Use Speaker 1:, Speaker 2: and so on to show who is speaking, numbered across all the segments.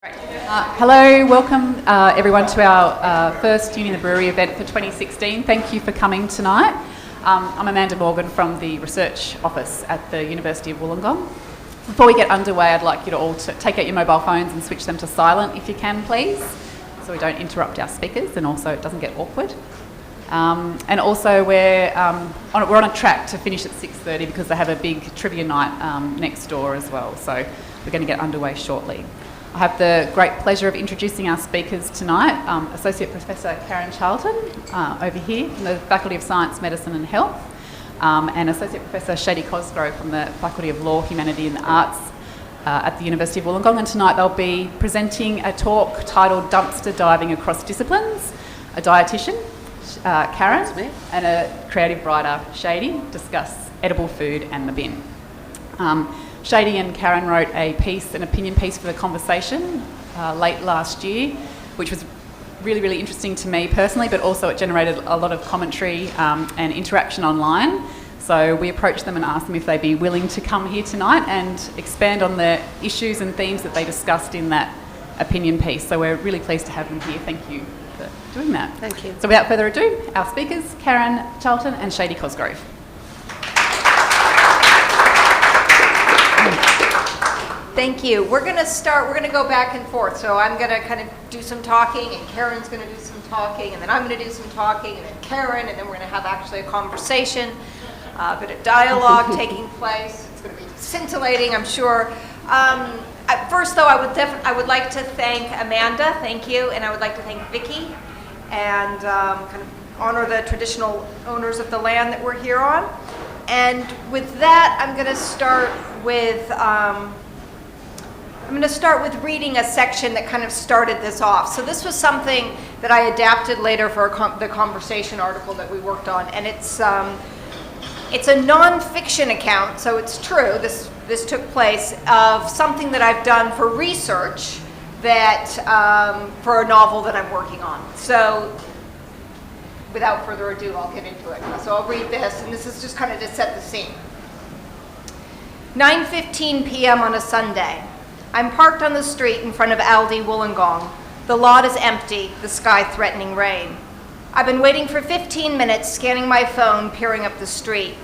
Speaker 1: Hello, welcome everyone to our first Uni in the Brewery event for 2016. Thank you for coming tonight. I'm Amanda Morgan from the Research Office at the University of Wollongong. Before we get underway, I'd like you to all take out your mobile phones and switch them to silent if you can, please, so we don't interrupt our speakers and also it doesn't get awkward. And also we're on a track to finish at 6:30 because they have a big trivia night next door as well, so we're going to get underway shortly. I have the great pleasure of introducing our speakers tonight, Associate Professor Karen Charlton over here from the Faculty of Science, Medicine and Health, and Associate Professor Shady Crosgrove from the Faculty of Law, Humanity and the Arts at the University of Wollongong. And tonight they'll be presenting a talk titled Dumpster Diving Across Disciplines. A dietitian, Karen, and a creative writer, Shady, discuss edible food and the bin. Shady and Karen wrote an opinion piece for The Conversation late last year, which was really, really interesting to me personally, but also it generated a lot of commentary and interaction online. So we approached them and asked them if they'd be willing to come here tonight and expand on the issues and themes that they discussed in that opinion piece. So we're really pleased to have them here. Thank you for doing that.
Speaker 2: Thank you.
Speaker 1: So without further ado, our speakers, Karen Charlton and Shady Crosgrove.
Speaker 2: Thank you. We're going to go back and forth. So I'm going to kind of do some talking, and Karen's going to do some talking, and then I'm going to do some talking, and then Karen, and then we're going to have actually a conversation, a bit of dialogue taking place. It's going to be scintillating, I'm sure. First, though, I would like to thank Amanda, thank you, and I would like to thank Vicky, and kind of honor the traditional owners of the land that we're here on. And with that, I'm going to start with reading a section that kind of started this off. So this was something that I adapted later for the Conversation article that we worked on, and it's a non-fiction account, so it's true. This took place of something that I've done for research that for a novel that I'm working on. So without further ado, I'll get into it. So I'll read this, and this is just kind of to set the scene. 9:15 p.m. on a Sunday. I'm parked on the street in front of Aldi Wollongong. The lot is empty, the sky threatening rain. I've been waiting for 15 minutes, scanning my phone, peering up the street.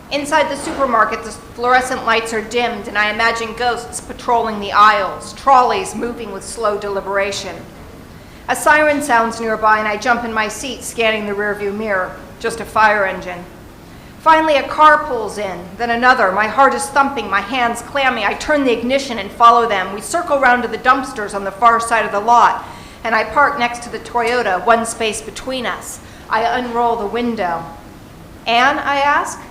Speaker 2: Inside the supermarket, the fluorescent lights are dimmed, and I imagine ghosts patrolling the aisles, trolleys moving with slow deliberation. A siren sounds nearby, and I jump in my seat, scanning the rearview mirror. Just a fire engine. Finally, a car pulls in, then another. My heart is thumping, my hands clammy. I turn the ignition and follow them. We circle round to the dumpsters on the far side of the lot, and I park next to the Toyota, one space between us. I unroll the window. Anne, I ask?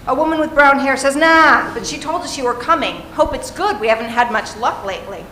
Speaker 2: A woman with brown hair says, nah, but she told us you were coming. Hope it's good, we haven't had much luck lately.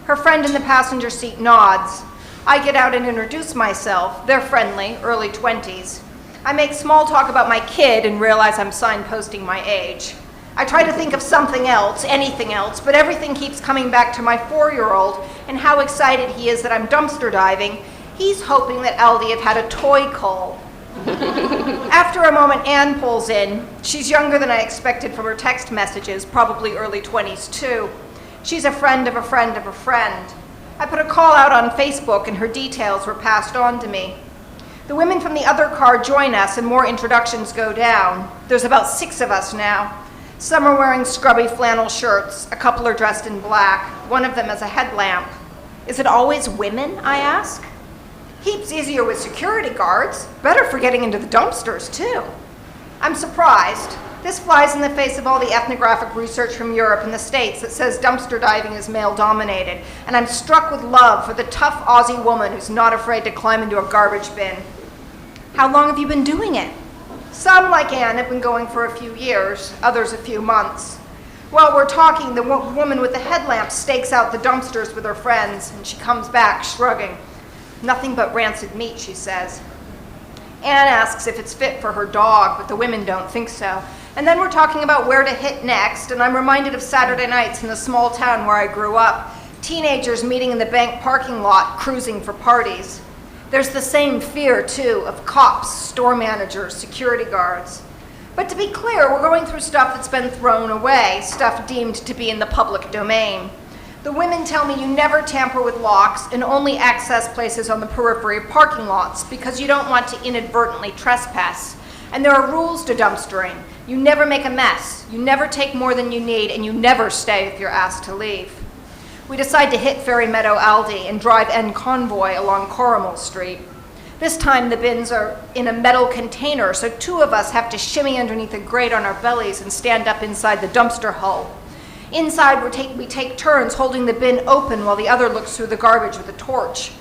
Speaker 2: Her friend in the passenger seat nods. I get out and introduce myself. They're friendly, early 20s. I make small talk about my kid and realize I'm signposting my age. I try to think of something else, anything else, but everything keeps coming back to my 4-year-old and how excited he is that I'm dumpster diving. He's hoping that Aldi have had a toy cull. After a moment, Anne pulls in. She's younger than I expected from her text messages, probably early 20s too. She's a friend of a friend of a friend. I put a call out on Facebook and her details were passed on to me. The women from the other car join us and more introductions go down. There's about 6 of us now. Some are wearing scrubby flannel shirts. A couple are dressed in black. One of them has a headlamp. Is it always women, I ask? Heaps easier with security guards. Better for getting into the dumpsters, too. I'm surprised. This flies in the face of all the ethnographic research from Europe and the States that says dumpster diving is male-dominated, and I'm struck with love for the tough Aussie woman who's not afraid to climb into a garbage bin. How long have you been doing it? Some, like Anne, have been going for a few years, others a few months. While we're talking, the woman with the headlamp stakes out the dumpsters with her friends, and she comes back, shrugging. Nothing but rancid meat, she says. Anne asks if it's fit for her dog, but the women don't think so. And then we're talking about where to hit next, and I'm reminded of Saturday nights in the small town where I grew up. Teenagers meeting in the bank parking lot, cruising for parties. There's the same fear, too, of cops, store managers, security guards. But to be clear, we're going through stuff that's been thrown away, stuff deemed to be in the public domain. The women tell me you never tamper with locks and only access places on the periphery of parking lots because you don't want to inadvertently trespass. And there are rules to dumpstering. You never make a mess, you never take more than you need, and you never stay if you're asked to leave. We decide to hit Ferry Meadow Aldi and drive en convoy along Corrimal Street. This time the bins are in a metal container, so two of us have to shimmy underneath a grate on our bellies and stand up inside the dumpster hull. Inside, we take turns holding the bin open while the other looks through the garbage with a torch.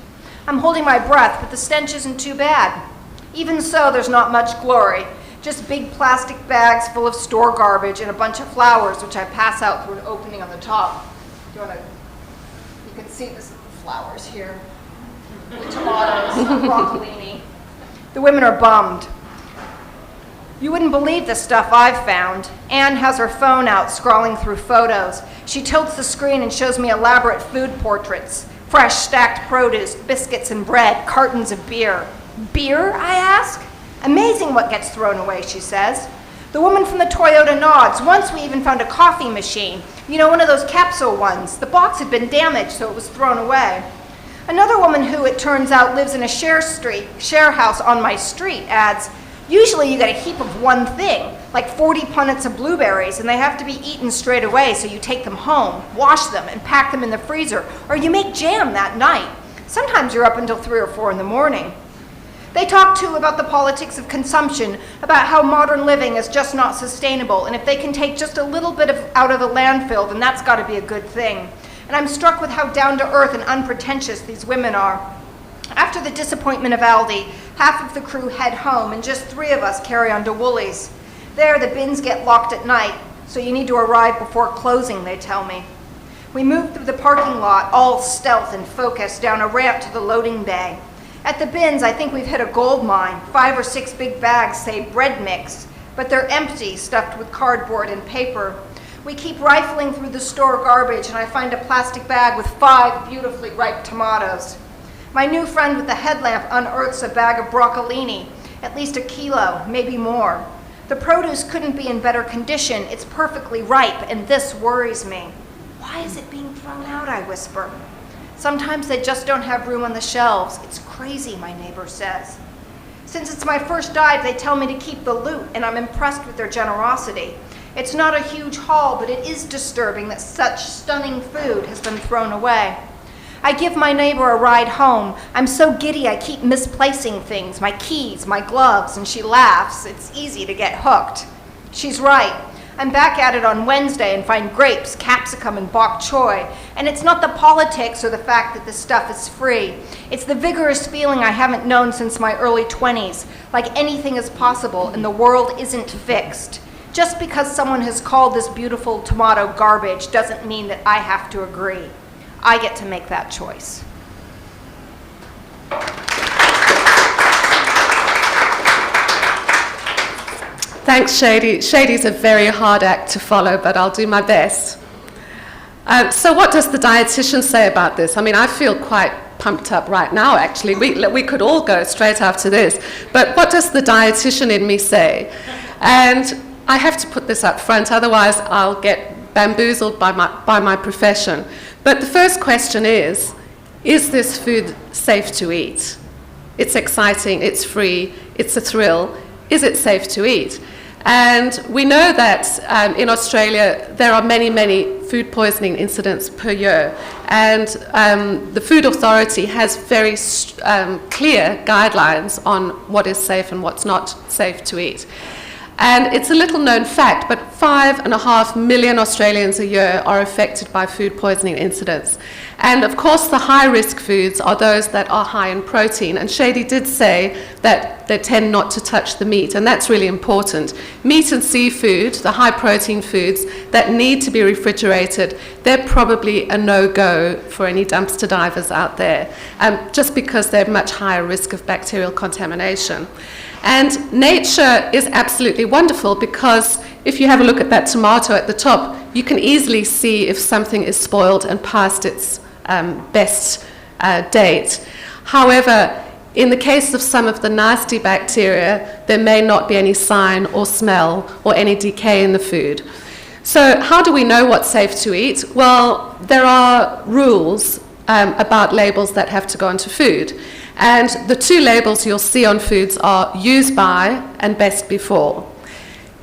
Speaker 2: I'm holding my breath, but the stench isn't too bad. Even so, there's not much glory, just big plastic bags full of store garbage and a bunch of flowers, which I pass out through an opening on the top. You can see the flowers here. The tomatoes, broccolini. The women are bummed. You wouldn't believe the stuff I've found. Anne has her phone out scrolling through photos. She tilts the screen and shows me elaborate food portraits. Fresh stacked produce, biscuits and bread, cartons of beer. Beer, I ask? Amazing what gets thrown away, she says. The woman from the Toyota nods. Once we even found a coffee machine. You know, one of those capsule ones. The box had been damaged, so it was thrown away. Another woman who, it turns out, lives in a share house on my street adds, usually you get a heap of one thing, like 40 punnets of blueberries, and they have to be eaten straight away, so you take them home, wash them, and pack them in the freezer, or you make jam that night. Sometimes you're up until 3 or 4 in the morning. They talk too about the politics of consumption, about how modern living is just not sustainable, and if they can take just a little bit out of the landfill, then that's got to be a good thing. And I'm struck with how down to earth and unpretentious these women are. After the disappointment of Aldi, half of the crew head home, and just 3 of us carry on to Woolies. There, the bins get locked at night, so you need to arrive before closing, they tell me. We move through the parking lot, all stealth and focus, down a ramp to the loading bay. At the bins, I think we've hit a gold mine. 5 or 6 big bags say bread mix, but they're empty, stuffed with cardboard and paper. We keep rifling through the store garbage, and I find a plastic bag with 5 beautifully ripe tomatoes. My new friend with the headlamp unearths a bag of broccolini, at least 1 kilo, maybe more. The produce couldn't be in better condition. It's perfectly ripe, and this worries me. Why is it being thrown out, I whisper. Sometimes they just don't have room on the shelves. It's crazy, my neighbor says. Since it's my first dive, they tell me to keep the loot, and I'm impressed with their generosity. It's not a huge haul, but it is disturbing that such stunning food has been thrown away. I give my neighbor a ride home. I'm so giddy I keep misplacing things, my keys, my gloves, and she laughs. It's easy to get hooked. She's right. I'm back at it on Wednesday and find grapes, capsicum, and bok choy. And it's not the politics or the fact that this stuff is free. It's the vigorous feeling I haven't known since my early 20s, like anything is possible and the world isn't fixed. Just because someone has called this beautiful tomato garbage doesn't mean that I have to agree. I get to make that choice.
Speaker 3: Thanks, Shady. Shady's a very hard act to follow, but I'll do my best. So what does the dietitian say about this? I mean, I feel quite pumped up right now, actually. We could all go straight after this. But what does the dietitian in me say? And I have to put this up front, otherwise I'll get bamboozled by my profession. But the first question is this food safe to eat? It's exciting, it's free, it's a thrill. Is it safe to eat? And we know that in Australia there are many, many food poisoning incidents per year. And the Food Authority has very clear guidelines on what is safe and what's not safe to eat. And it's a little known fact, but 5.5 million Australians a year are affected by food poisoning incidents. And of course the high-risk foods are those that are high in protein. And Shady did say that they tend not to touch the meat, and that's really important. Meat and seafood, the high-protein foods that need to be refrigerated, they're probably a no-go for any dumpster divers out there, just because they're much higher risk of bacterial contamination. And nature is absolutely wonderful because if you have a look at that tomato at the top, you can easily see if something is spoiled and past its best date. However, in the case of some of the nasty bacteria, there may not be any sign or smell or any decay in the food. So how do we know what's safe to eat? Well, there are rules about labels that have to go onto food. And the two labels you'll see on foods are use by and best before.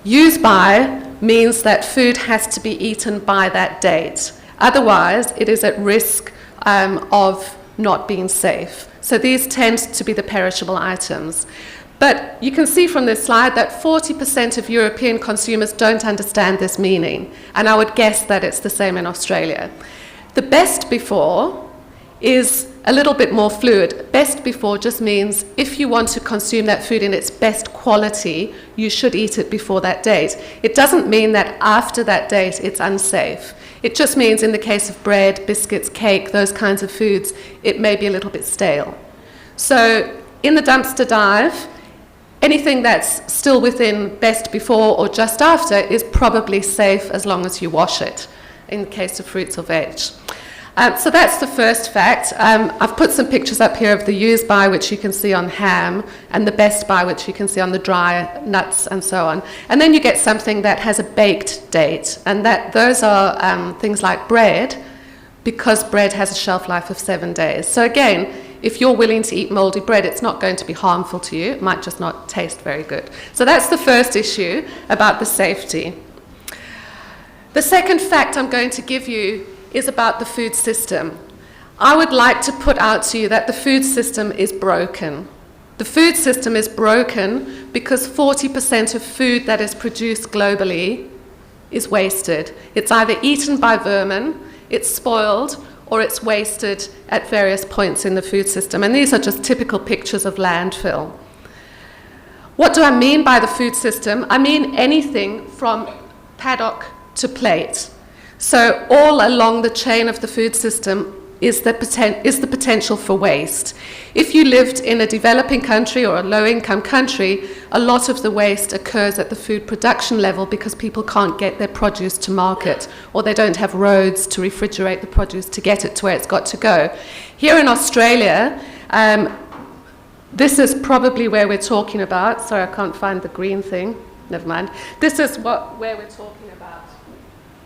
Speaker 3: Use by means that food has to be eaten by that date. Otherwise, it is at risk of not being safe. So these tend to be the perishable items. But you can see from this slide that 40% of European consumers don't understand this meaning. And I would guess that it's the same in Australia. The best before is a little bit more fluid. Best before just means if you want to consume that food in its best quality, you should eat it before that date. It doesn't mean that after that date it's unsafe. It just means in the case of bread, biscuits, cake, those kinds of foods, it may be a little bit stale. So in the dumpster dive, anything that's still within best before or just after is probably safe as long as you wash it, in the case of fruits or veg. So that's the first fact. I've put some pictures up here of the use by, which you can see on ham, and the best by, which you can see on the dry nuts and so on. And then you get something that has a baked date, and those are things like bread, because bread has a shelf life of 7 days. So again, if you're willing to eat mouldy bread, it's not going to be harmful to you. It might just not taste very good. So that's the first issue about the safety. The second fact I'm going to give you is about the food system. I would like to put out to you that the food system is broken. The food system is broken because 40% of food that is produced globally is wasted. It's either eaten by vermin, it's spoiled, or it's wasted at various points in the food system. And these are just typical pictures of landfill. What do I mean by the food system? I mean anything from paddock to plate. So all along the chain of the food system is the potential for waste. If you lived in a developing country or a low-income country, a lot of the waste occurs at the food production level because people can't get their produce to market, or they don't have roads to refrigerate the produce to get it to where it's got to go. Here in Australia, this is probably where we're talking about. Sorry, I can't find the green thing. Never mind. This is where we're talking about.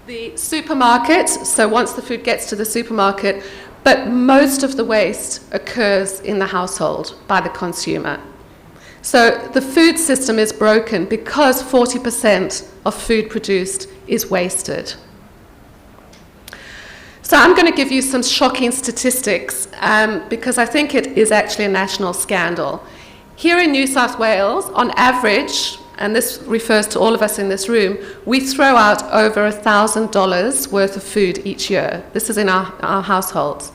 Speaker 3: The supermarket, so once the food gets to the supermarket, but most of the waste occurs in the household by the consumer. So the food system is broken because 40% of food produced is wasted. So I'm going to give you some shocking statistics because I think it is actually a national scandal. Here in New South Wales, on average, and this refers to all of us in this room, we throw out over $1,000 worth of food each year. This is in our households.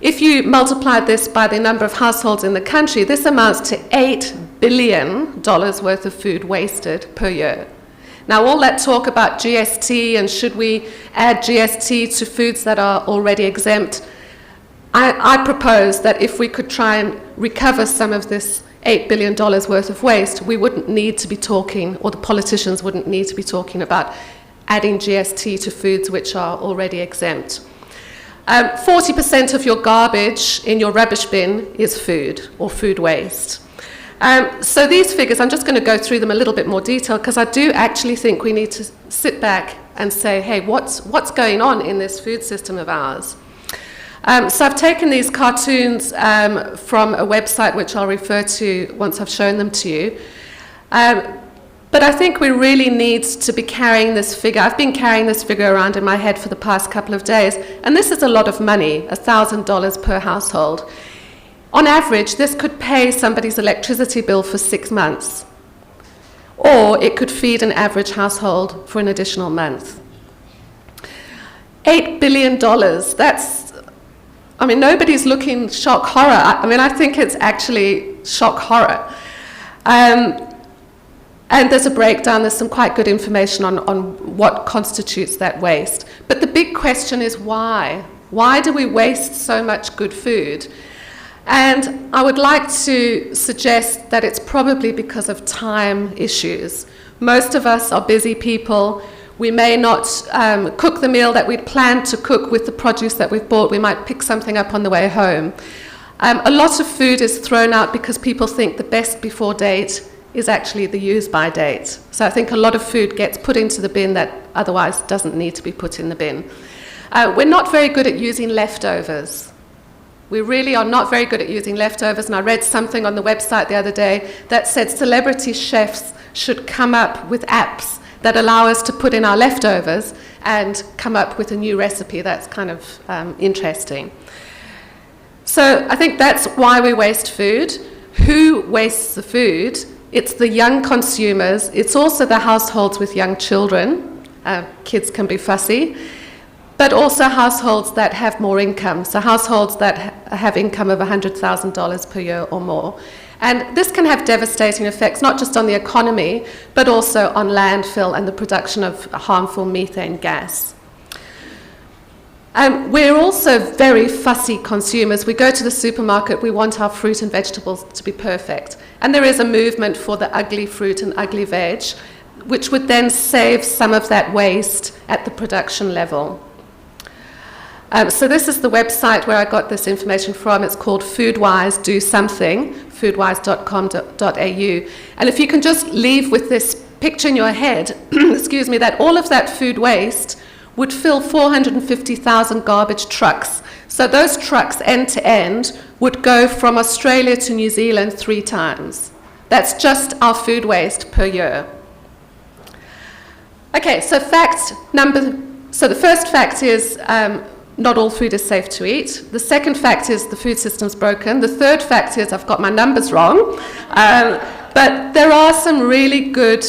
Speaker 3: If you multiply this by the number of households in the country, this amounts to $8 billion worth of food wasted per year. Now, all that talk about GST and should we add GST to foods that are already exempt, I propose that if we could try and recover some of this $8 billion worth of waste, we wouldn't need to be talking, or the politicians wouldn't need to be talking about adding GST to foods which are already exempt. 40% of your garbage in your rubbish bin is food or food waste. So these figures, I'm just going to go through them a little bit more detail because I do actually think we need to sit back and say, hey, what's going on in this food system of ours? So I've taken these cartoons from a website which I'll refer to once I've shown them to you. But I think we really need to be carrying this figure. I've been carrying this figure around in my head for the past couple of days, and this is a lot of money, $1,000 per household. On average, this could pay somebody's electricity bill for 6 months, or it could feed an average household for an additional month. $8 billion, that's, I mean, nobody's looking shock horror. I mean, I think it's actually shock horror. And there's a breakdown, there's some quite good information on what constitutes that waste. But the big question is why? Why do we waste so much good food? And I would like to suggest that it's probably because of time issues. Most of us are busy people. We may not cook the meal that we'd planned to cook with the produce that we've bought. We might pick something up on the way home. A lot of food is thrown out because people think the best before date is actually the use-by date. So I think a lot of food gets put into the bin that otherwise doesn't need to be put in the bin. We're not very good at using leftovers. We really are not very good at using leftovers, and I read something on the website the other day that said celebrity chefs should come up with apps that allow us to put in our leftovers and come up with a new recipe. That's kind of interesting. So I think that's why we waste food. Who wastes the food? It's the young consumers. It's also the households with young children. Kids can be fussy. But also households that have more income. So households that have income of $100,000 per year or more. And this can have devastating effects, not just on the economy, but also on landfill and the production of harmful methane gas. We're also very fussy consumers. We go to the supermarket, we want our fruit and vegetables to be perfect. And there is a movement for the ugly fruit and ugly veg, which would then save some of that waste at the production level. So this is the website where I got this information from. It's called Foodwise Do Something, foodwise.com.au. And if you can just leave with this picture in your head, excuse me, that all of that food waste would fill 450,000 garbage trucks. So those trucks, end to end, would go from Australia to New Zealand 3 times. That's just our food waste per year. Okay, so the first fact is not all food is safe to eat. The second fact is the food system's broken. The third fact is I've got my numbers wrong. But there are some really good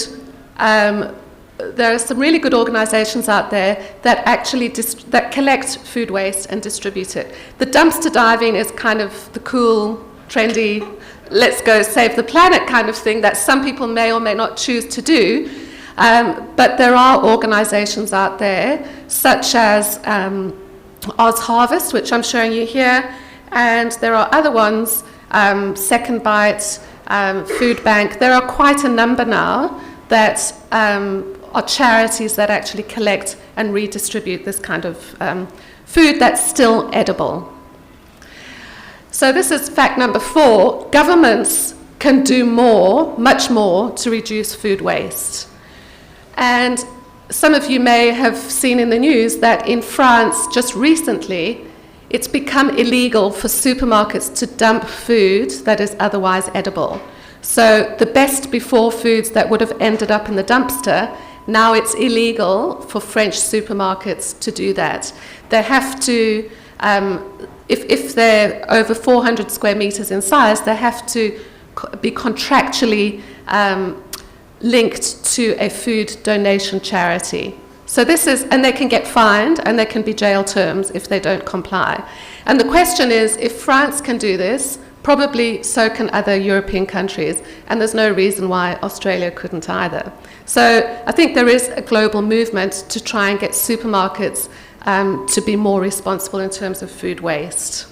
Speaker 3: organisations out there that actually that collect food waste and distribute it. The dumpster diving is kind of the cool, trendy, let's go save the planet kind of thing that some people may or may not choose to do. But there are organisations out there such as Oz Harvest, which I'm showing you here, and there are other ones, Second Bite, Food Bank. There are quite a number now that are charities that actually collect and redistribute this kind of food that's still edible. So this is fact number 4. Governments can do more, much more, to reduce food waste. And some of you may have seen in the news that in France, just recently, it's become illegal for supermarkets to dump food that is otherwise edible. So the best before foods that would have ended up in the dumpster, now it's illegal for French supermarkets to do that. They have to, if they're over 400 square meters in size, they have to be contractually linked to a food donation charity. So this is, and they can get fined and there can be jail terms if they don't comply. And the question is, if France can do this, probably so can other European countries, and there's no reason why Australia couldn't either. So I think there is a global movement to try and get supermarkets to be more responsible in terms of food waste.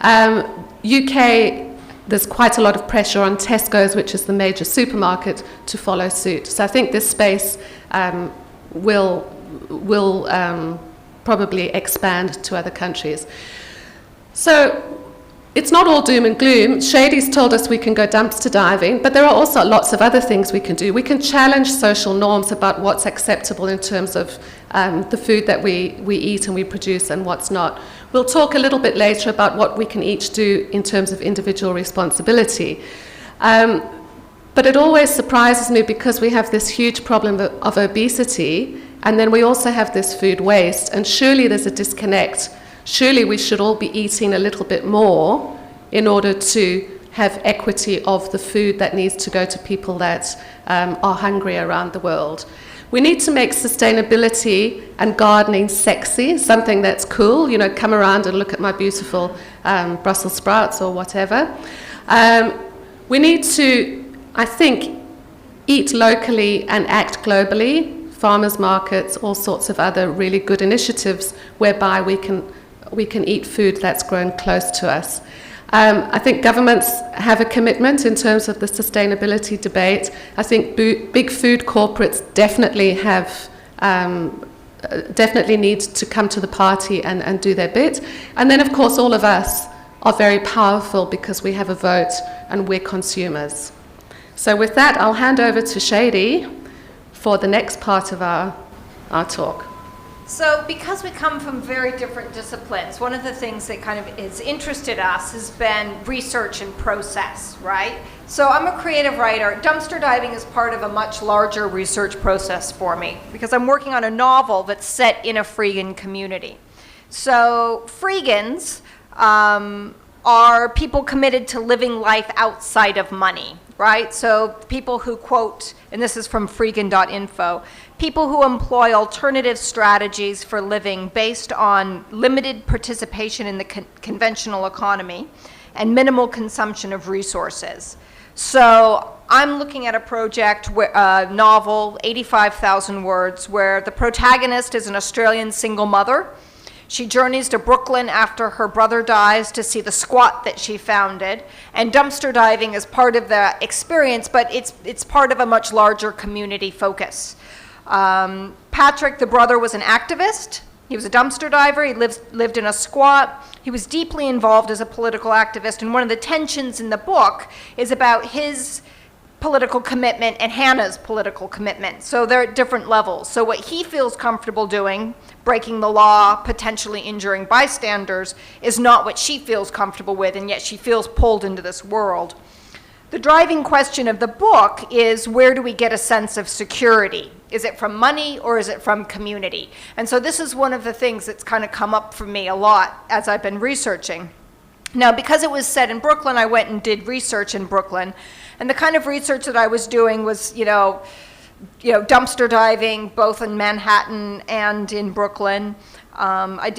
Speaker 3: UK, there's quite a lot of pressure on Tesco's, which is the major supermarket, to follow suit. So I think this space will probably expand to other countries. So it's not all doom and gloom. Shady's told us we can go dumpster diving, but there are also lots of other things we can do. We can challenge social norms about what's acceptable in terms of the food that we eat and we produce and what's not. We'll talk a little bit later about what we can each do in terms of individual responsibility. But it always surprises me because we have this huge problem of obesity, and then we also have this food waste, and surely there's a disconnect. Surely we should all be eating a little bit more in order to have equity of the food that needs to go to people that are hungry around the world. We need to make sustainability and gardening sexy, something that's cool. You know, come around and look at my beautiful Brussels sprouts or whatever. We need to, I think, eat locally and act globally. Farmers markets, all sorts of other really good initiatives whereby we can eat food that's grown close to us. I think governments have a commitment in terms of the sustainability debate. I think big food corporates definitely have, definitely need to come to the party and do their bit. And then, of course, all of us are very powerful because we have a vote and we're consumers. So with that, I'll hand over to Shady for the next part of our talk.
Speaker 2: So because we come from very different disciplines, one of the things that kind of has interested us has been research and process, right? So I'm a creative writer. Dumpster diving is part of a much larger research process for me because I'm working on a novel that's set in a freegan community. So freegans are people committed to living life outside of money, right? So people who quote, and this is from freegan.info, people who employ alternative strategies for living based on limited participation in the conventional economy and minimal consumption of resources. So I'm looking at a project, a novel, 85,000 words, where the protagonist is an Australian single mother. She journeys to Brooklyn after her brother dies to see the squat that she founded, and dumpster diving is part of the experience, but it's part of a much larger community focus. Patrick, the brother, was an activist. He was a dumpster diver. He lived in a squat. He was deeply involved as a political activist, and one of the tensions in the book is about his political commitment and Hannah's political commitment. So they're at different levels. So what he feels comfortable doing, breaking the law, potentially injuring bystanders, is not what she feels comfortable with, and yet she feels pulled into this world. The driving question of the book is, where do we get a sense of security? Is it from money or is it from community? And so this is one of the things that's kind of come up for me a lot as I've been researching. Now, because it was set in Brooklyn, I went and did research in Brooklyn. And the kind of research that I was doing was, dumpster diving, both in Manhattan and in Brooklyn. I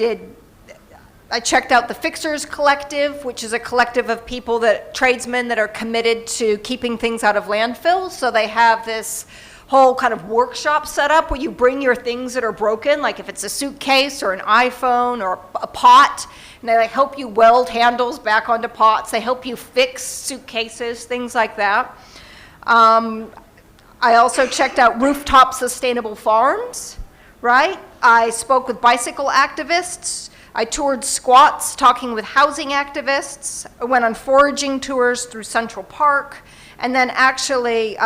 Speaker 2: checked out the Fixers Collective, which is a collective of people tradesmen that are committed to keeping things out of landfills. So they have this whole kind of workshop set up where you bring your things that are broken, like if it's a suitcase or an iPhone or a pot, and they help you weld handles back onto pots. They help you fix suitcases, things like that. I also checked out rooftop sustainable farms, right? I spoke with bicycle activists. I toured squats, talking with housing activists. I went on foraging tours through Central Park, and then actually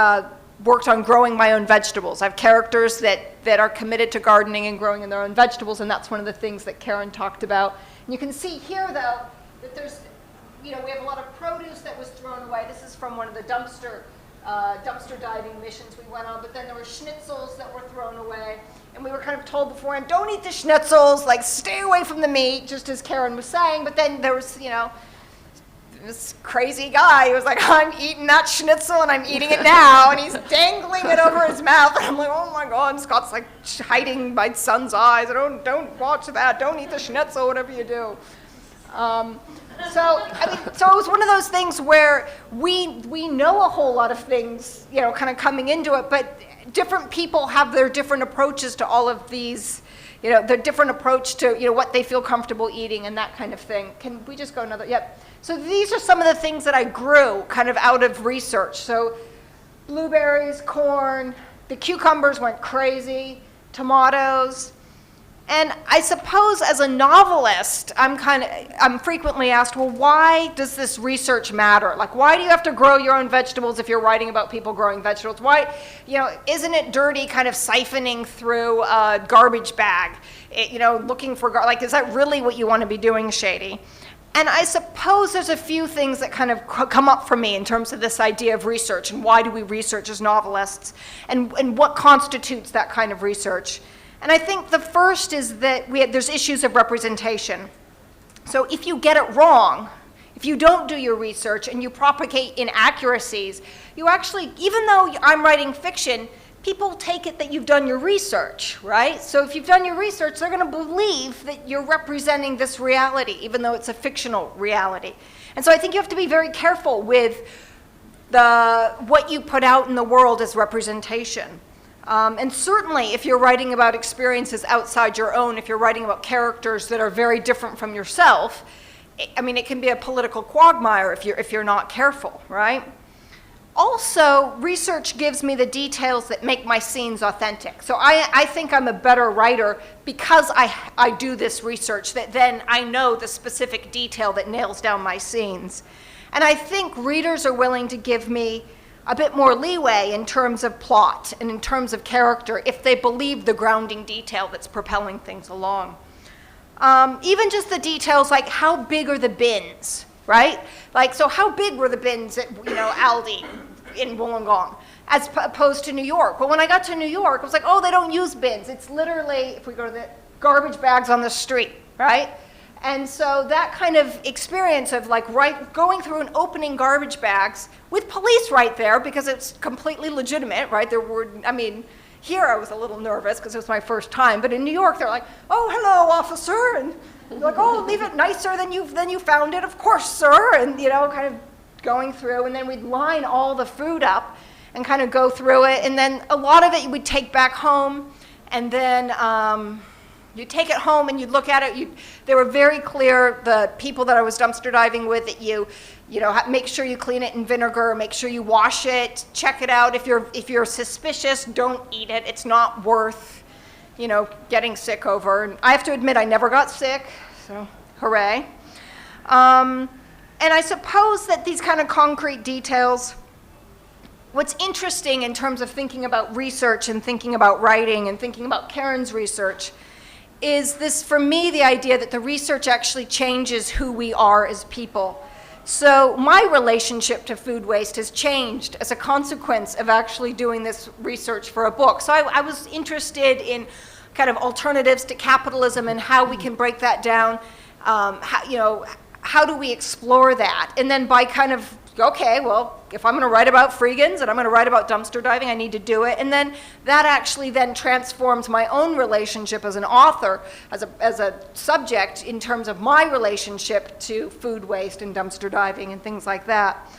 Speaker 2: worked on growing my own vegetables. I have characters that are committed to gardening and growing their own vegetables, and that's one of the things that Karen talked about. And you can see here, though, that there's, we have a lot of produce that was thrown away. This is from one of the dumpster diving missions we went on, but then there were schnitzels that were thrown away. And we were kind of told beforehand, don't eat the schnitzels, stay away from the meat, just as Karen was saying. But then there was, this crazy guy who was like, I'm eating that schnitzel and I'm eating it now. And he's dangling it over his mouth. And I'm like, oh my God. And Scott's hiding my son's eyes. Don't watch that. Don't eat the schnitzel, whatever you do. So it was one of those things where we know a whole lot of things, kind of coming into it, but different people have their different approaches to all of these, their different approach to, what they feel comfortable eating and that kind of thing. Can we just go another? Yep. So these are some of the things that I grew kind of out of research. So blueberries, corn, the cucumbers went crazy, tomatoes. And I suppose as a novelist, I'm frequently asked, well, why does this research matter? Why do you have to grow your own vegetables if you're writing about people growing vegetables? Why, isn't it dirty kind of siphoning through a garbage bag, looking for, is that really what you want to be doing, Shady? And I suppose there's a few things that kind of come up for me in terms of this idea of research and why do we research as novelists and what constitutes that kind of research. And I think the first is that there's issues of representation. So if you get it wrong, if you don't do your research and you propagate inaccuracies, you actually, even though I'm writing fiction, people take it that you've done your research, right? So if you've done your research, they're going to believe that you're representing this reality, even though it's a fictional reality. And so I think you have to be very careful with what you put out in the world as representation. And certainly if you're writing about experiences outside your own, if you're writing about characters that are very different from yourself, it can be a political quagmire if you're not careful, right? Also, research gives me the details that make my scenes authentic. So I think I'm a better writer because I do this research, that then I know the specific detail that nails down my scenes. And I think readers are willing to give me a bit more leeway in terms of plot and in terms of character if they believe the grounding detail that's propelling things along. Even just the details like how big are the bins, right? Like, so how big were the bins at, Aldi in Wollongong as opposed to New York? Well, when I got to New York, I was like, oh, they don't use bins. It's literally, if we go to the garbage bags on the street, right? And so that kind of experience of going through and opening garbage bags with police right there, because it's completely legitimate, right? Here I was a little nervous because it was my first time, but in New York they're like, oh, hello, officer, and you're like, oh, leave it nicer than you found it, of course, sir, and kind of going through, and then we'd line all the food up and kind of go through it, and then a lot of it we'd take back home, and then you take it home and you look at it. They were very clear, the people that I was dumpster diving with, that you make sure you clean it in vinegar, make sure you wash it, check it out. If you're suspicious, don't eat it. It's not worth, getting sick over. And I have to admit, I never got sick, so hooray. And I suppose that these kind of concrete details, what's interesting in terms of thinking about research and thinking about writing and thinking about Karen's research is this, for me, the idea that the research actually changes who we are as people. So my relationship to food waste has changed as a consequence of actually doing this research for a book. So I was interested in kind of alternatives to capitalism and how we can break that down. How do we explore that? And then by kind of, okay, well, if I'm going to write about freegans and I'm going to write about dumpster diving, I need to do it. And then that actually then transforms my own relationship as an author, as a subject, in terms of my relationship to food waste and dumpster diving and things like that.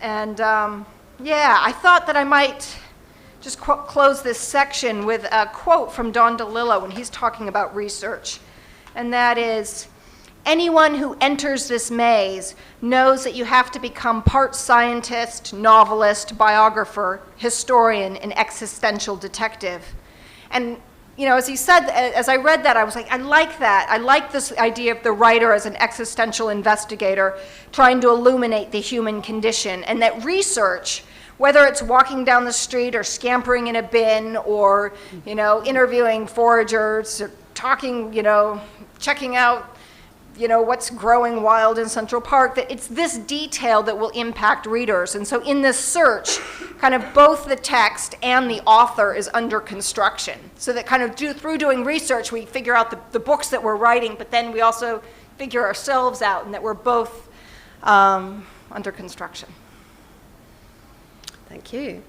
Speaker 2: And I thought that I might just close this section with a quote from Don DeLillo when he's talking about research. And that is, anyone who enters this maze knows that you have to become part scientist, novelist, biographer, historian, and existential detective. And, as he said, as I read that, I was like, I like that. I like this idea of the writer as an existential investigator trying to illuminate the human condition, and that research, whether it's walking down the street or scampering in a bin or, interviewing foragers, or talking, checking out what's growing wild in Central Park, that it's this detail that will impact readers. And so in this search, kind of both the text and the author is under construction. So that kind of through doing research, we figure out the books that we're writing, but then we also figure ourselves out, and that we're both under construction.
Speaker 3: Thank you.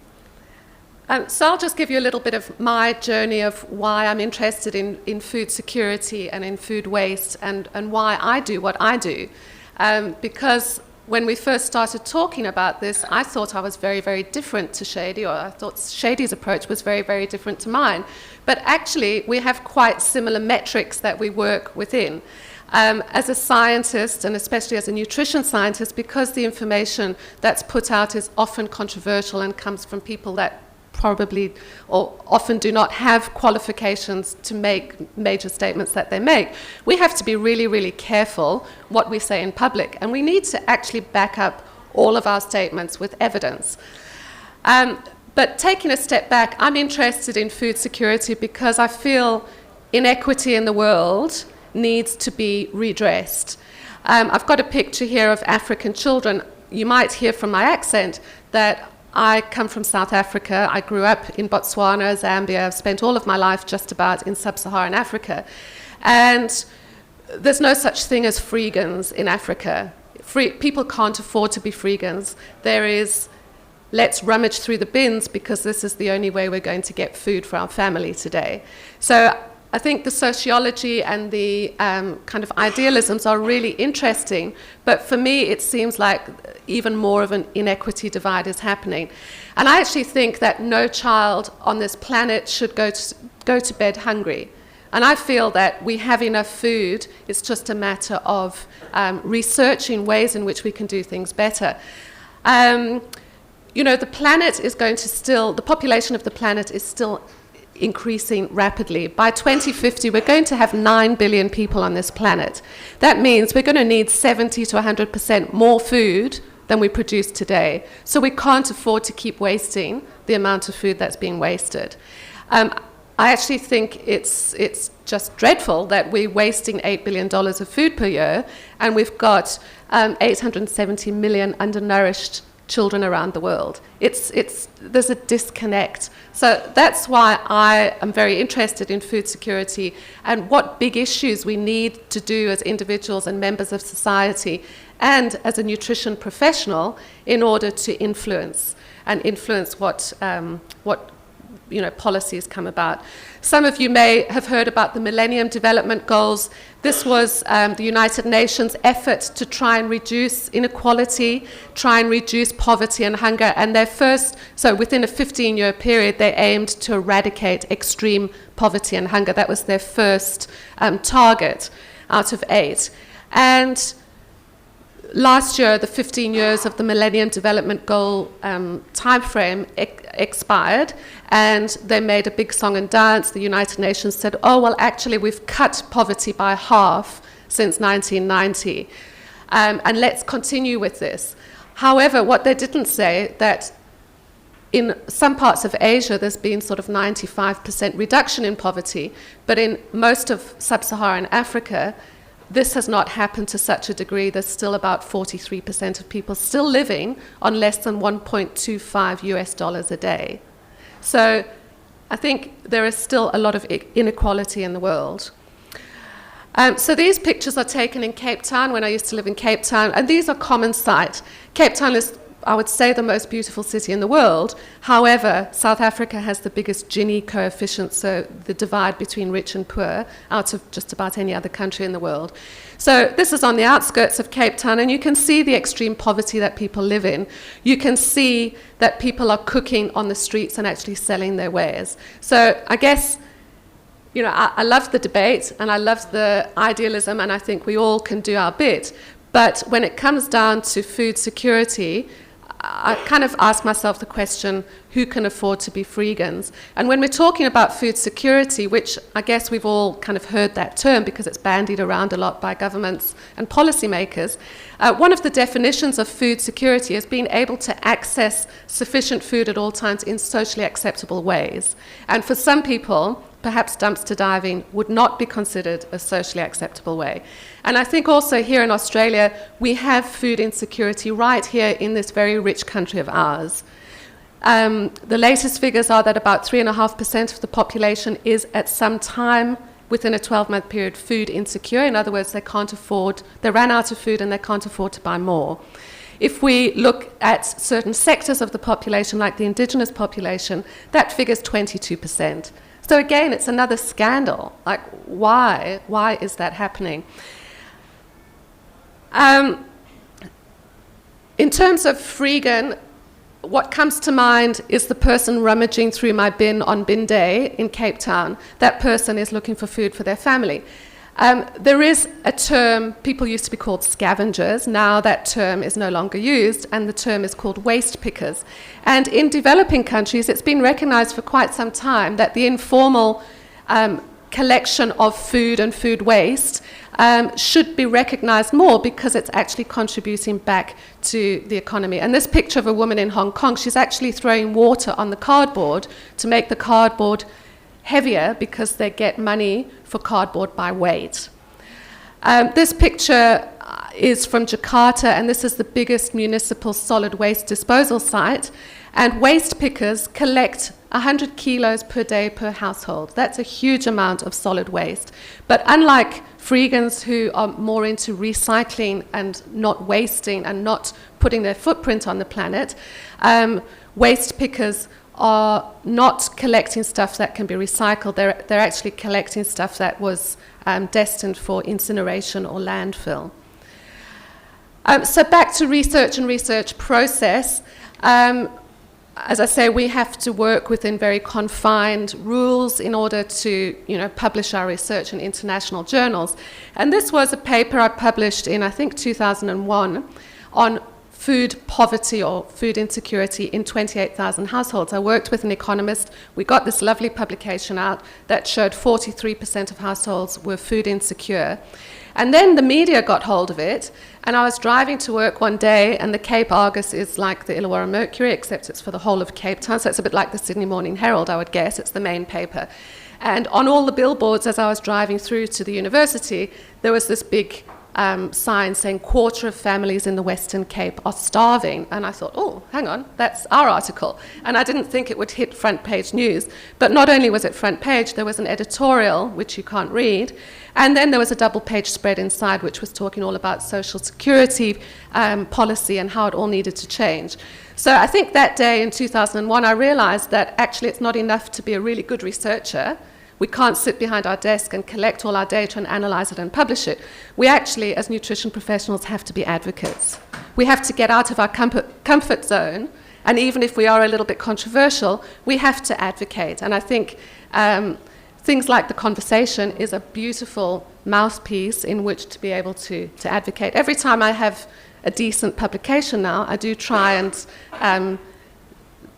Speaker 3: So I'll just give you a little bit of my journey of why I'm interested in food security and in food waste, and why I do what I do. Because when we first started talking about this, I thought I was very, very different to Shady, or I thought Shady's approach was very, very different to mine. But actually, we have quite similar metrics that we work within. As a scientist, and especially as a nutrition scientist, because the information that's put out is often controversial and comes from people that probably or often do not have qualifications to make major statements that they make, we have to be really, really careful what we say in public, and we need to actually back up all of our statements with evidence. But taking a step back, I'm interested in food security because I feel inequity in the world needs to be redressed. I've got a picture here of African children. You might hear from my accent that I come from South Africa. I grew up in Botswana, Zambia. I've spent all of my life just about in sub-Saharan Africa. And there's no such thing as freegans in Africa. People can't afford to be freegans. There is, let's rummage through the bins because this is the only way we're going to get food for our family today. So I think the sociology and the kind of idealisms are really interesting, but for me it seems like even more of an inequity divide is happening. And I actually think that no child on this planet should go to bed hungry. And I feel that we have enough food. It's just a matter of researching ways in which we can do things better. The planet is going to the population of the planet is still increasing rapidly. By 2050, we're going to have 9 billion people on this planet. That means we're going to need 70 to 100% more food than we produce today. So we can't afford to keep wasting the amount of food that's being wasted. I actually think it's just dreadful that we're wasting $8 billion of food per year, and we've got 870 million undernourished children around the world. There's a disconnect. So that's why I am very interested in food security and what big issues we need to do as individuals and members of society and as a nutrition professional in order to influence what policies come about. Some of you may have heard about the Millennium Development Goals. This was the United Nations' effort to try and reduce inequality, try and reduce poverty and hunger. And so within a 15-year period, they aimed to eradicate extreme poverty and hunger. That was their first target out of 8. And last year, the 15 years of the Millennium Development Goal timeframe expired, and they made a big song and dance. The United Nations said, oh, well, actually, we've cut poverty by half since 1990, and let's continue with this. However, what they didn't say that in some parts of Asia, there's been sort of 95% reduction in poverty, but in most of sub-Saharan Africa, this has not happened to such a degree. There's still about 43% of people still living on less than $1.25 a day. So I think there is still a lot of inequality in the world. So these pictures are taken in Cape Town when I used to live in Cape Town, and these are common sight. Cape Town is, I would say, the most beautiful city in the world. However, South Africa has the biggest Gini coefficient, so the divide between rich and poor, out of just about any other country in the world. So this is on the outskirts of Cape Town, and you can see the extreme poverty that people live in. You can see that people are cooking on the streets and actually selling their wares. So I guess, I love the debate, and I love the idealism, and I think we all can do our bit. But when it comes down to food security, I kind of ask myself the question, who can afford to be freegans? And when we're talking about food security, which I guess we've all kind of heard that term because it's bandied around a lot by governments and policymakers, one of the definitions of food security is being able to access sufficient food at all times in socially acceptable ways. And for some people, perhaps dumpster diving would not be considered a socially acceptable way. And I think also here in Australia, we have food insecurity right here in this very rich country of ours. The latest figures are that about 3.5% of the population is at some time within a 12-month period food insecure. In other words, they ran out of food and they can't afford to buy more. If we look at certain sectors of the population, like the indigenous population, that figure's 22%. So again, it's another scandal. Like, why? Why is that happening? In terms of freegan, what comes to mind is the person rummaging through my bin on bin day in Cape Town. That person is looking for food for their family. There is a term, people used to be called scavengers. Now that term is no longer used, and the term is called waste pickers. And in developing countries, it's been recognized for quite some time that the informal collection of food and food waste should be recognized more because it's actually contributing back to the economy. And this picture of a woman in Hong Kong, she's actually throwing water on the cardboard to make the cardboard heavier because they get money for cardboard by weight. This picture is from Jakarta, and this is the biggest municipal solid waste disposal site. And waste pickers collect 100 kilos per day per household. That's a huge amount of solid waste. But unlike freegans who are more into recycling and not wasting and not putting their footprint on the planet, waste pickers are not collecting stuff that can be recycled. They're actually collecting stuff that was destined for incineration or landfill. So back to research and research process. As I say, we have to work within very confined rules in order to, publish our research in international journals. And this was a paper I published in, I think, 2001 on food poverty or food insecurity in 28,000 households. I worked with an economist. We got this lovely publication out that showed 43% of households were food insecure. And then the media got hold of it, and I was driving to work one day, and the Cape Argus is like the Illawarra Mercury, except it's for the whole of Cape Town, so it's a bit like the Sydney Morning Herald, I would guess. It's the main paper. And on all the billboards as I was driving through to the university, there was this big sign saying quarter of families in the Western Cape are starving. And I thought, oh, hang on, that's our article. And I didn't think it would hit front page news. But not only was it front page, there was an editorial, which you can't read, and then there was a double page spread inside, which was talking all about social security policy and how it all needed to change. So I think that day in 2001, I realized that actually it's not enough to be a really good researcher. We can't sit behind our desk and collect all our data and analyze it and publish it. We actually, as nutrition professionals, have to be advocates. We have to get out of our comfort zone, and even if we are a little bit controversial, we have to advocate. And I think things like the conversation is a beautiful mouthpiece in which to be able to advocate. Every time I have a decent publication now, I do try and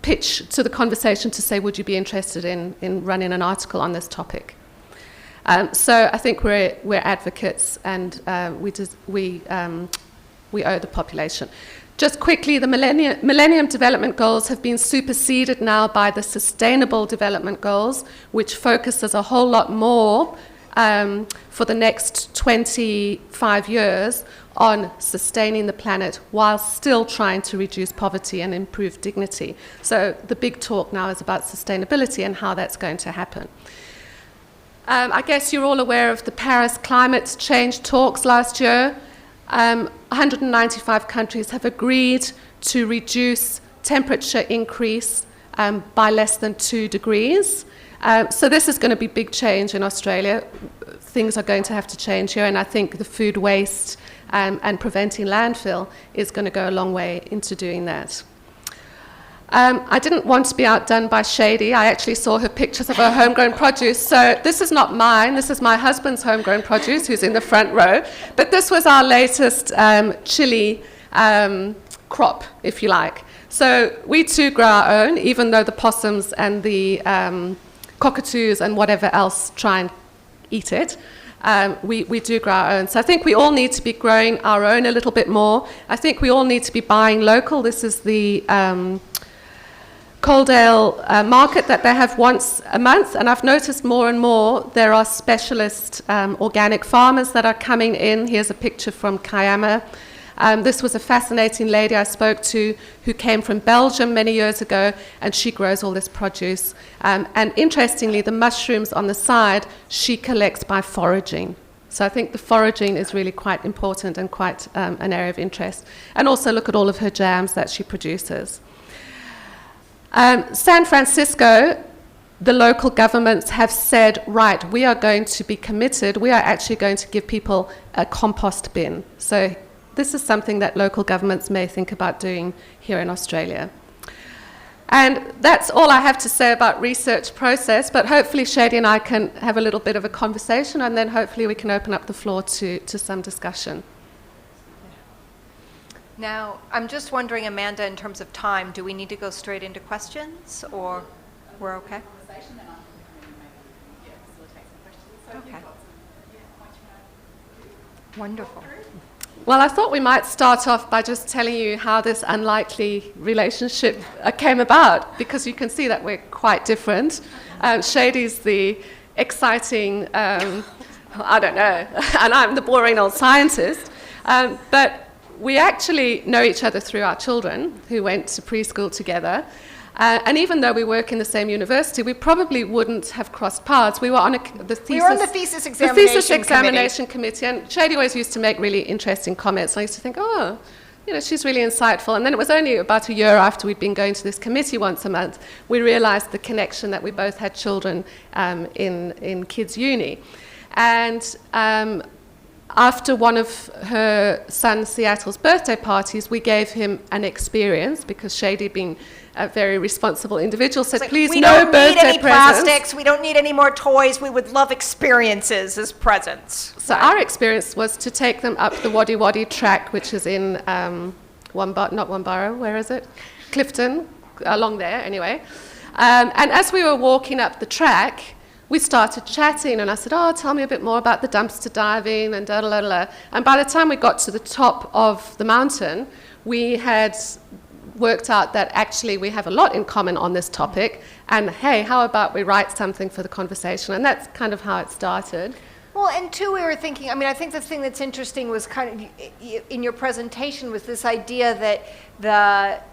Speaker 3: pitch to the conversation to say, would you be interested in running an article on this topic? So I think we're advocates, and we owe the population. Just quickly, the Millennium Development Goals have been superseded now by the Sustainable Development Goals, which focuses a whole lot more for the next 25 years on sustaining the planet while still trying to reduce poverty and improve dignity. So the big talk now is about sustainability and how that's going to happen. I guess you're all aware of the Paris climate change talks last year. 195 countries have agreed to reduce temperature increase by less than 2 degrees. So this is going to be big change in Australia. Things are going to have to change here, and I think the food waste and preventing landfill is going to go a long way into doing that. I didn't want to be outdone by Shady. I actually saw her pictures of her homegrown produce. So this is not mine. This is my husband's homegrown produce, who's in the front row. But this was our latest chili crop, if you like. So we too grow our own, even though the possums and the cockatoos and whatever else try and eat it. We do grow our own. So I think we all need to be growing our own a little bit more. I think we all need to be buying local. This is the Coaldale market that they have once a month, and I've noticed more and more there are specialist organic farmers that are coming in. Here's a picture from Kiama. This was a fascinating lady I spoke to who came from Belgium many years ago, and she grows all this produce. And interestingly, the mushrooms on the side, she collects by foraging. So I think the foraging is really quite important and quite an area of interest. And also look at all of her jams that she produces. San Francisco, the local governments have said, right, we are going to be committed. We are actually going to give people a compost bin. So this is something that local governments may think about doing here in Australia. And that's all I have to say about research process, but hopefully Shady and I can have a little bit of a conversation, and then hopefully we can open up the floor to some discussion.
Speaker 2: Now, I'm just wondering, Amanda, in terms of time, do we need to go straight into questions, or we're okay? Okay. Wonderful.
Speaker 3: Well, I thought we might start off by just telling you how this unlikely relationship came about, because you can see that we're quite different. Shady's the exciting, I don't know, and I'm the boring old scientist. But we actually know each other through our children who went to preschool together. And even though we work in the same university, we probably wouldn't have crossed paths. We were on the thesis examination committee, and Shady always used to make really interesting comments. I used to think, oh, you know, she's really insightful. And then it was only about a year after we'd been going to this committee once a month, we realized the connection that we both had children in kids' uni. And after one of her son Seattle's birthday parties, we gave him an experience, because Shady, being a very responsible individual, said, please, no birthday presents. We don't need any plastics,
Speaker 2: we don't need any more toys, we would love experiences as presents.
Speaker 3: So our experience was to take them up the Wadi Wadi track, which is in not Womborough, where is it? Clifton, along there anyway. And as we were walking up the track, we started chatting, and I said, oh, tell me a bit more about the dumpster diving, and da da da da. And by the time we got to the top of the mountain, we had worked out that actually we have a lot in common on this topic, and hey, how about we write something for the conversation? And that's kind of how it started.
Speaker 2: Well, and two, we were thinking, I mean, I think the thing that's interesting was kind of, in your presentation, was this idea that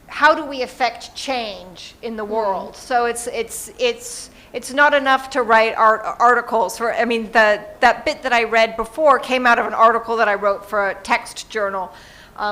Speaker 2: how do we affect change in the world? So it's not enough to write articles for, I mean, that bit that I read before came out of an article that I wrote for a text journal,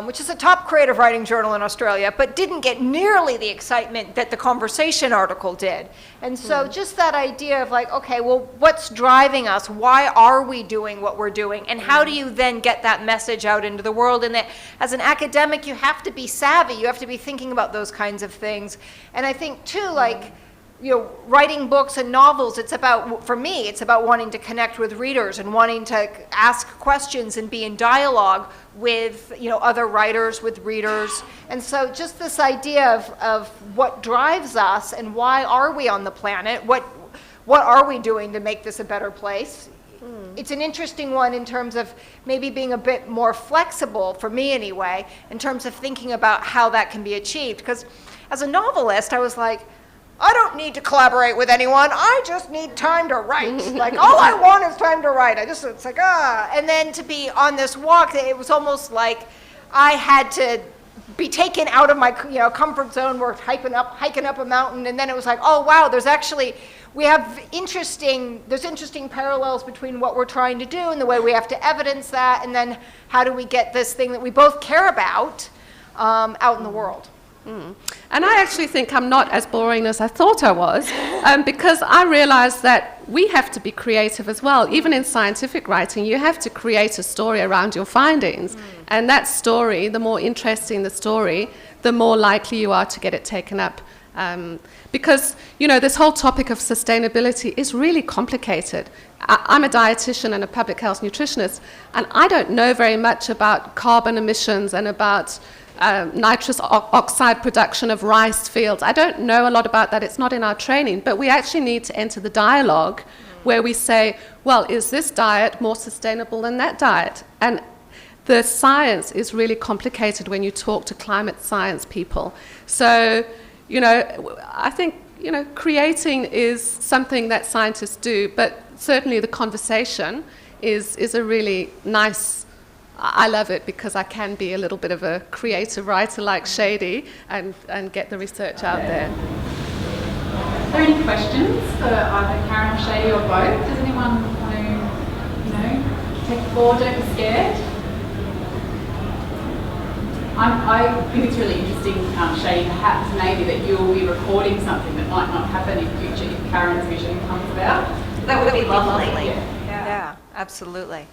Speaker 2: which is a top creative writing journal in Australia, but didn't get nearly the excitement that the conversation article did. And so just that idea of like, okay, well, what's driving us? Why are we doing what we're doing? And how do you then get that message out into the world? And that as an academic, you have to be savvy. You have to be thinking about those kinds of things. And I think too, like, you know, writing books and novels, it's about, for me, it's about wanting to connect with readers and wanting to ask questions and be in dialogue with, you know, other writers, with readers. And so just this idea of what drives us and why are we on the planet, what are we doing to make this a better place? It's an interesting one in terms of maybe being a bit more flexible, for me anyway, in terms of thinking about how that can be achieved. Because as a novelist, I was like, I don't need to collaborate with anyone. I just need time to write. Like, all I want is time to write. It's like, And then to be on this walk, it was almost like I had to be taken out of my, you know, comfort zone. We're hiking up a mountain. And then it was like, oh, wow, there's interesting parallels between what we're trying to do and the way we have to evidence that. And then how do we get this thing that we both care about out in the world?
Speaker 3: And I actually think I'm not as boring as I thought I was, because I realized that we have to be creative as well. Even in scientific writing, you have to create a story around your findings. And that story, the more interesting the story, the more likely you are to get it taken up. Because, you know, this whole topic of sustainability is really complicated. I'm a dietitian and a public health nutritionist, and I don't know very much about carbon emissions and about nitrous oxide production of rice fields. I don't know a lot about that. It's not in our training, but we actually need to enter the dialogue where we say, well, is this diet more sustainable than that diet? And the science is really complicated when you talk to climate science people. So, you know, I think, you know, creating is something that scientists do, but certainly the conversation is a really nice, I love it because I can be a little bit of a creative writer like Shady and get the research out there.
Speaker 1: Are there any questions for either Karen or Shady or both? Does anyone want to, you know, take the floor? Don't be scared. I think it's really interesting, Shady, perhaps maybe that you'll be recording something that might not happen in future if Karen's vision comes about.
Speaker 2: That would be lovely.
Speaker 1: Yeah,
Speaker 2: absolutely.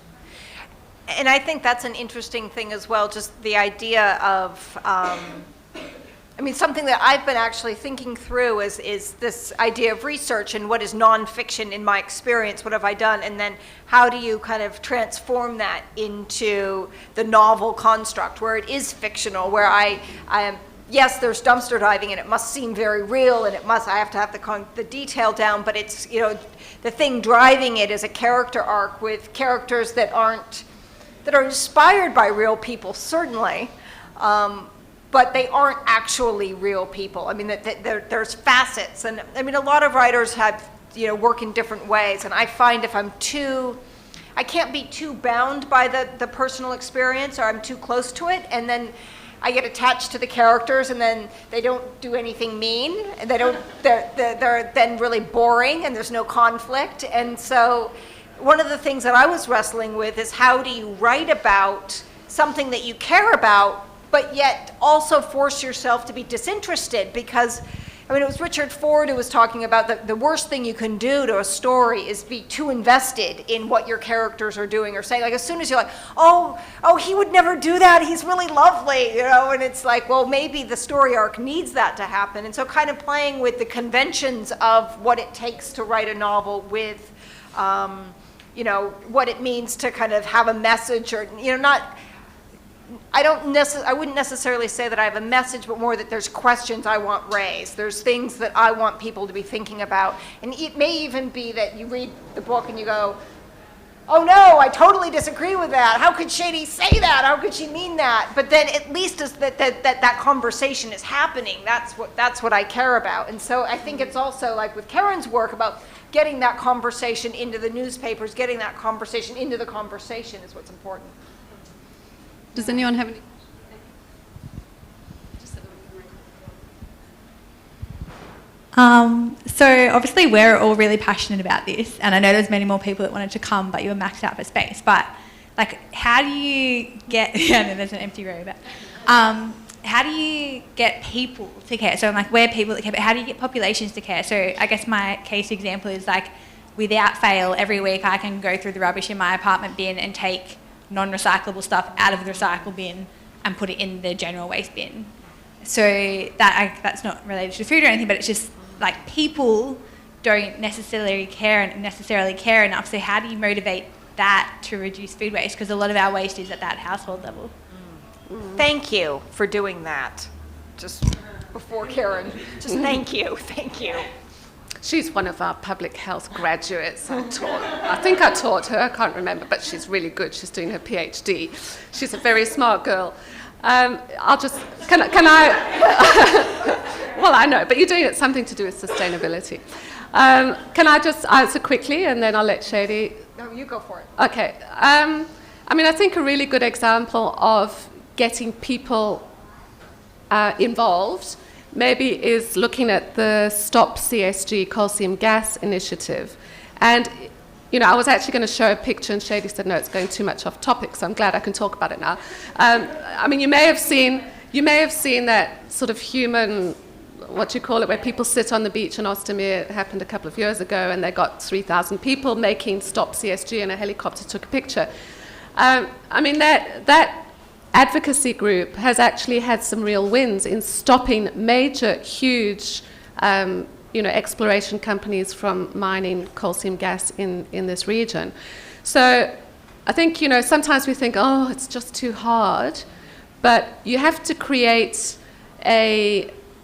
Speaker 2: And I think that's an interesting thing as well, just the idea of, I mean, something that I've been actually thinking through is this idea of research and what is nonfiction in my experience, what have I done, and then how do you kind of transform that into the novel construct where it is fictional, where I am, yes, there's dumpster diving and it must seem very real and I have to have the detail down, but it's, you know, the thing driving it is a character arc with characters that are inspired by real people, certainly, but they aren't actually real people. I mean, there's facets, and I mean, a lot of writers have, you know, work in different ways, and I find if I can't be too bound by the personal experience, or I'm too close to it, and then I get attached to the characters, and then they don't do anything mean, and they're then really boring, and there's no conflict, and so one of the things that I was wrestling with is how do you write about something that you care about, but yet also force yourself to be disinterested? Because, I mean, it was Richard Ford who was talking about the worst thing you can do to a story is be too invested in what your characters are doing or saying. Like, as soon as you're like, oh, he would never do that, he's really lovely, you know, and it's like, well, maybe the story arc needs that to happen. And so kind of playing with the conventions of what it takes to write a novel with, you know, what it means to kind of have a message, or, you know, not, I wouldn't necessarily say that I have a message, but more that there's questions I want raised. There's things that I want people to be thinking about. And it may even be that you read the book and you go, oh no, I totally disagree with that. How could Shady say that? How could she mean that? But then at least is that conversation is happening. That's what I care about. And so I think it's also like with Karen's work about getting that conversation into the newspapers, getting that conversation into the conversation is what's important.
Speaker 4: Does anyone have any?
Speaker 5: So obviously we're all really passionate about this, and I know there's many more people that wanted to come, but you were maxed out for space. But like, how do you get? Yeah, no, there's an empty row. But how do you get people to care? So I'm like, we're people that care, but how do you get populations to care? So I guess my case example is like, without fail, every week I can go through the rubbish in my apartment bin and take non-recyclable stuff out of the recycle bin and put it in the general waste bin. So that's not related to food or anything, but it's just like people don't necessarily care enough. So how do you motivate that to reduce food waste? Because a lot of our waste is at that household level.
Speaker 2: Thank you for doing that. Just before Karen, just thank you.
Speaker 3: She's one of our public health graduates. I think I taught her, I can't remember, but she's really good. She's doing her PhD. She's a very smart girl. Can I, well, I know, but you're doing it something to do with sustainability. Can I just answer quickly and then I'll let Shady?
Speaker 2: No, you go for it.
Speaker 3: Okay. I mean, I think a really good example of getting people involved maybe is looking at the Stop CSG Coal Seam Gas initiative. And, you know, I was actually going to show a picture and Shady said, no, it's going too much off topic, so I'm glad I can talk about it now. I mean, you may have seen that sort of human, what do you call it, where people sit on the beach in Ostermeer. It happened a couple of years ago, and they got 3,000 people making Stop CSG, and a helicopter took a picture. I mean, that advocacy group has actually had some real wins in stopping major, huge, exploration companies from mining coal seam gas in this region. So I think, sometimes we think, oh, it's just too hard, but you have to create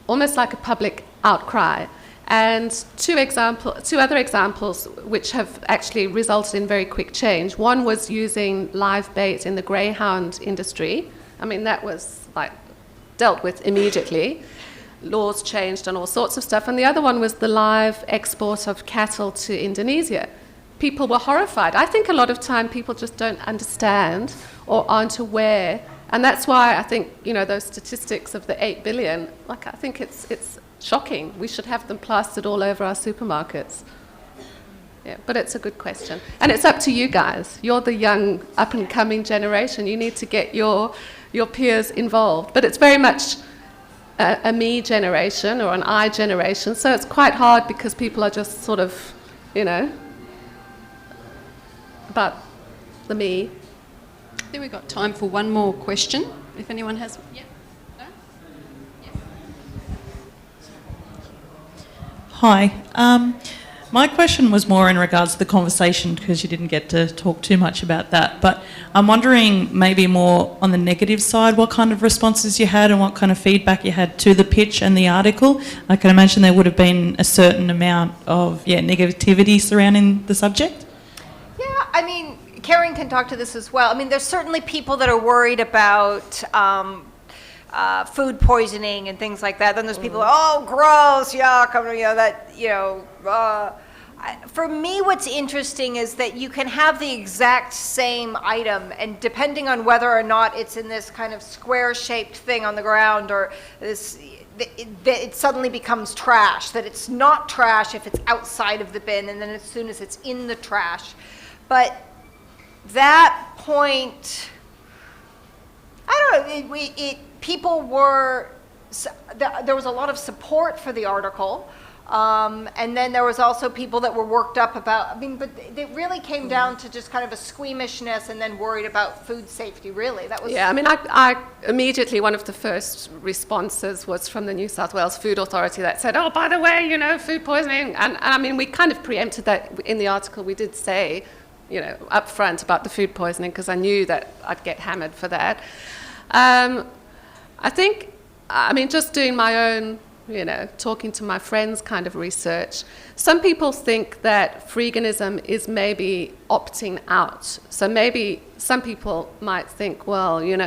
Speaker 3: almost like a public outcry. And two other examples which have actually resulted in very quick change. One was using live bait in the greyhound industry. I mean, that was dealt with immediately. Laws changed and all sorts of stuff. And the other one was the live export of cattle to Indonesia. People were horrified. I think a lot of time people just don't understand or aren't aware. And that's why I think, those statistics of the 8 billion, I think it's shocking. We should have them plastered all over our supermarkets. Yeah, but it's a good question. And it's up to you guys. You're the young, up-and-coming generation. You need to get your peers involved. But it's very much a me generation or an I generation, so it's quite hard because people are just sort of, about the me.
Speaker 4: I think we've got time for one more question, if anyone has. Yeah. No? Yes.
Speaker 6: Hi. My question was more in regards to the conversation because you didn't get to talk too much about that. But I'm wondering maybe more on the negative side, what kind of responses you had and what kind of feedback you had to the pitch and the article. I can imagine there would have been a certain amount of negativity surrounding the subject.
Speaker 2: Yeah, I mean, Karen can talk to this as well. I mean, there's certainly people that are worried about food poisoning and things like that. Then there's people, oh, gross, yuck, for me, what's interesting is that you can have the exact same item, and depending on whether or not it's in this kind of square-shaped thing on the ground or this, it suddenly becomes trash, that it's not trash if it's outside of the bin, and then as soon as it's in the trash. But that point, I don't know, people were, there was a lot of support for the article, and then there was also people that were worked up about, but it really came down to just kind of a squeamishness and then worried about food safety, really. That was.
Speaker 3: Yeah, I immediately, one of the first responses was from the New South Wales Food Authority that said, oh, by the way, food poisoning, and we kind of preempted that in the article. We did say, up front about the food poisoning because I knew that I'd get hammered for that. I think, I mean, just doing my own, talking to my friends kind of research, some people think that freeganism is maybe opting out. So maybe some people might think, well, you're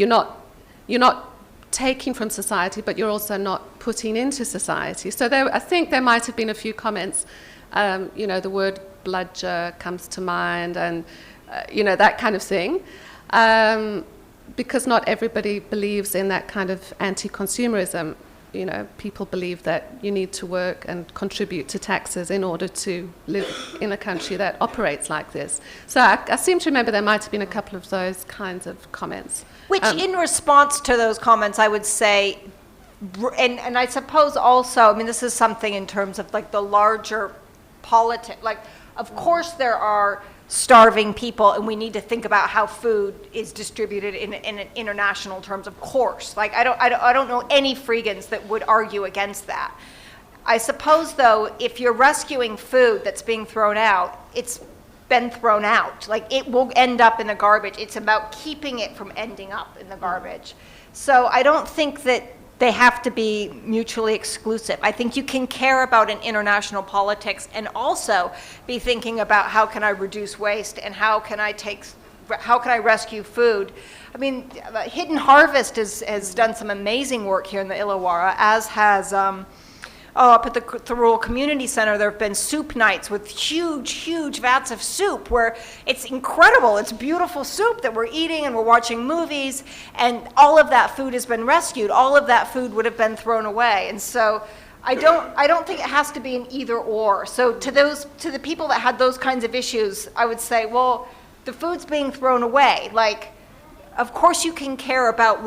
Speaker 3: not taking from society, but you're also not putting into society. So I think there might have been a few comments, the word bludger comes to mind, and that kind of thing. Because not everybody believes in that kind of anti-consumerism. People believe that you need to work and contribute to taxes in order to live in a country that operates like this. So I seem to remember there might have been a couple of those kinds of comments.
Speaker 2: Which, in response to those comments, I would say, and I suppose also, I mean, this is something in terms of like the larger politics. Like, of course there are starving people, and we need to think about how food is distributed in international terms, of course. Like, I don't know any freegans that would argue against that. I suppose, though, if you're rescuing food that's being thrown out, it's been thrown out. Like, it will end up in the garbage. It's about keeping it from ending up in the garbage. So I don't think that they have to be mutually exclusive. I think you can care about an international politics and also be thinking about how can I reduce waste and how can I rescue food. I mean, Hidden Harvest has done some amazing work here in the Illawarra, as has up at the Thirroul Community Center. There have been soup nights with huge vats of soup where it's incredible. It's beautiful soup that we're eating, and we're watching movies, and all of that food has been rescued. All of that food would have been thrown away. And so I don't think it has to be an either or. So to the people that had those kinds of issues, I would say, well, the food's being thrown away. Like, of course you can care about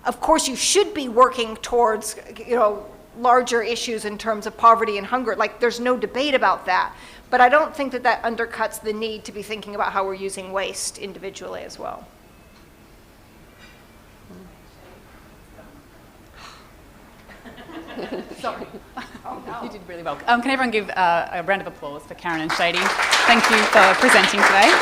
Speaker 2: of course you should be working towards, larger issues in terms of poverty and hunger. Like, there's no debate about that. But I don't think that undercuts the need to be thinking about how we're using waste individually as well.
Speaker 1: Sorry. Oh, no. You did really well. Can everyone give a round of applause for Karen and Shady? Thank you for presenting today.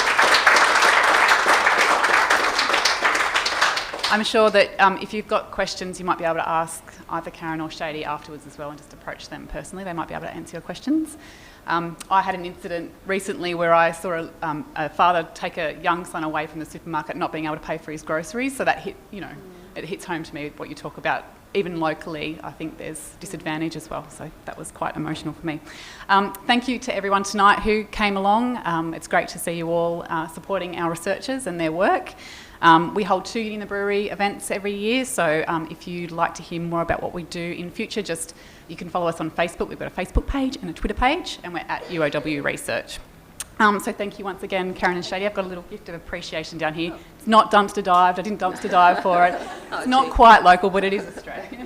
Speaker 1: I'm sure that if you've got questions, you might be able to ask either Karen or Shady afterwards as well, and just approach them personally. They might be able to answer your questions. I had an incident recently where I saw a father take a young son away from the supermarket, not being able to pay for his groceries. So that it hits home to me what you talk about. Even locally, I think there's disadvantage as well. So that was quite emotional for me. Thank you to everyone tonight who came along. It's great to see you all supporting our researchers and their work. We hold 2 Uni in the Brewery events every year, so if you'd like to hear more about what we do in future, you can follow us on Facebook. We've got a Facebook page and a Twitter page, and we're at UOW Research. So thank you once again, Karen and Shady. I've got a little gift of appreciation down here. It's not dumpster dived. I didn't dumpster dive for it. It's not quite local, but it is Australian.